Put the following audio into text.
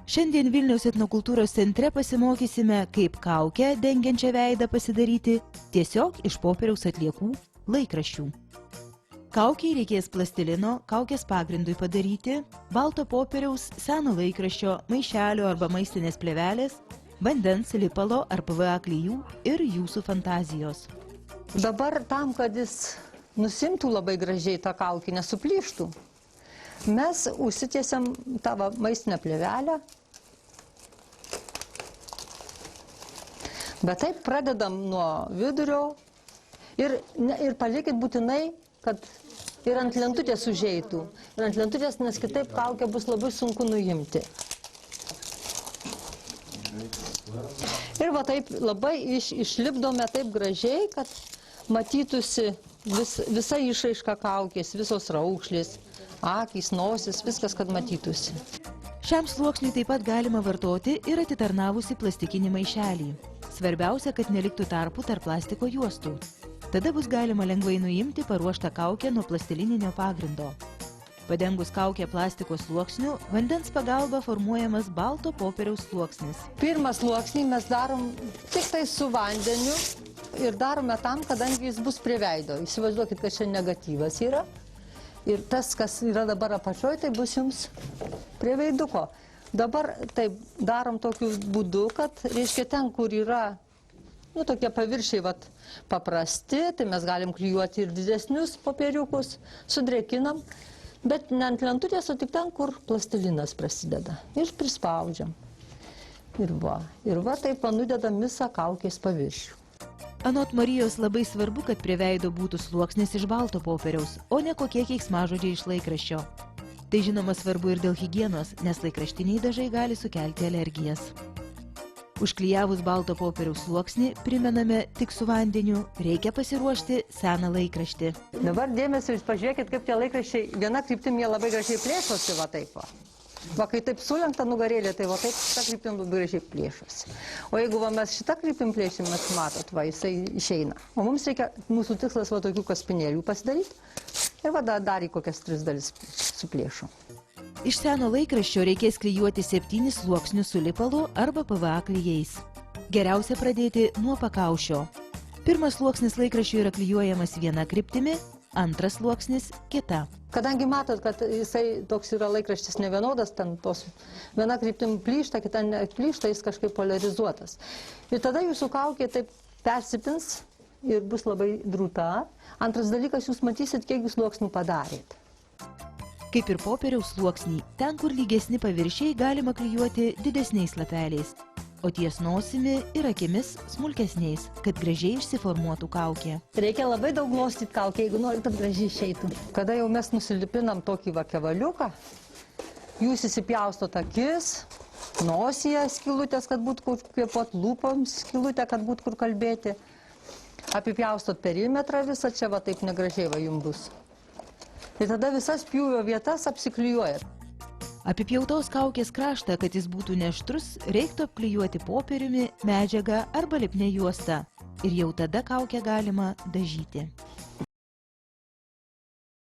Šiandien Vilniaus etnokultūros centre pasimokysime, kaip kaukę dengiančią veidą pasidaryti tiesiog iš popieriaus atliekų laikraščių. Kaukiai reikės plastilino, kaukės pagrindui padaryti, balto popieriaus, seno laikraščio, maišelio arba maistinės plėvelės, vandens, lipalo ar PVA klijų ir jūsų fantazijos. Dabar tam, kad jis nusimtų labai gražiai tą kaukę, nesuplyštų, mes užsitiesiam tą maistinę plėvelę, bet taip pradedam nuo vidurio ir palikit būtinai, kad ir ant lentutės užeitų. Ir ant lentutės, nes kitaip kaukę bus labai sunku nuimti. Ir va taip labai išlipdome taip gražiai, kad matytųsi visa išraiška kaukės, visos raukšlės, akys, nosis, viskas, kad matytųsi. Šiam sluoksniui taip pat galima vartoti ir atitarnavusi plastikinį maišelį. Svarbiausia, kad neliktų tarpų tarp plastiko juostų. Tada bus galima lengvai nuimti paruoštą kaukę nuo plastilininio pagrindo. Padengus kaukę plastiko sluoksniu, vandens pagalba formuojamas balto popieriaus sluoksnis. Pirmą sluoksnį mes darom tik tai su vandeniu ir darome tam, kadangi jis bus prie veido. Įsivaizduokit, kad čia negatyvas yra. Ir tas, kas yra dabar apačioj, tai bus jums prie veiduko. Dabar taip darom tokiu būdu, kad, reiškia, ten, kur yra tokie paviršiai paprasti, tai mes galim klijuoti ir didesnius popieriukus, sudrėkinam, bet ne ant lentutės, o tik ten, kur plastilinas prasideda. Ir prispaudžiam. Ir va taip nudedam visą kaukės paviršių. Anot Marijos labai svarbu, kad prie veido būtų sluoksnis iš balto popieriaus, o ne kokie keiksmažodžiai iš laikraščio. Tai žinoma svarbu ir dėl higienos, nes laikraštiniai dažai gali sukelti alergijas. Užklijavus balto popieriaus sluoksnį, primename tik su vandeniu, reikia pasiruošti seną laikraštį. Dabar dėmesio, jūs pažiūrėkit, kaip tie laikraščiai viena kryptim jie labai gražiai plėšosi, va taip va. Va, kai taip sulenkta nugarėlė, tai va taip šitą kryptim labai gražiai plėšosi. O jeigu mes šitą kryptim plėšim, mes matot, va, jisai išeina. O mums reikia, mūsų tikslas va tokių kaspinėlių pasidaryti ir va dar į kokias 3 dalis suplėšom. Iš seno laikraščio reikės klijuoti 7 sluoksnius su lipalu arba PVA klijais. Geriausia pradėti nuo pakaušio. Pirmas sluoksnis laikraščio yra klijuojamas viena kryptimi, antras sluoksnis kita. Kadangi matot, kad jisai toks yra laikraštis nevienodas, ten tos viena kryptim plyšta, kita neplyšta, jis kažkaip polarizuotas. Ir tada jūsų kaukė taip persipins ir bus labai drūta. Antras dalykas, jūs matysit, kiek jūs sluoksnių padarėt. Kaip ir popieriaus sluoksnį, ten, kur lygesni paviršiai, galima klijuoti didesniais lapeliais, o ties nosimi ir akimis smulkesniais, kad gražiai išsiformuotų kaukė. Reikia labai daug glostyti kaukę, jeigu norit, kad gražiai išeitų. Kada jau mes nusilipinam tokį kevaliuką, jūs įsipjaustot akis, nosyje skylutės, kad būtų kur kvėpuot, lūpoms skylutę, kad būtų kur kalbėti. Apipjaustot perimetrą visą, čia va taip negražiai va jums bus. Ir tada visas pjūvio vietas apsiklijuojat. Apipjautos kaukės kraštą, kad jis būtų neaštrus, reiktų apklijuoti popieriumi, medžiagą arba lipnia juosta. Ir jau tada kaukę galima dažyti.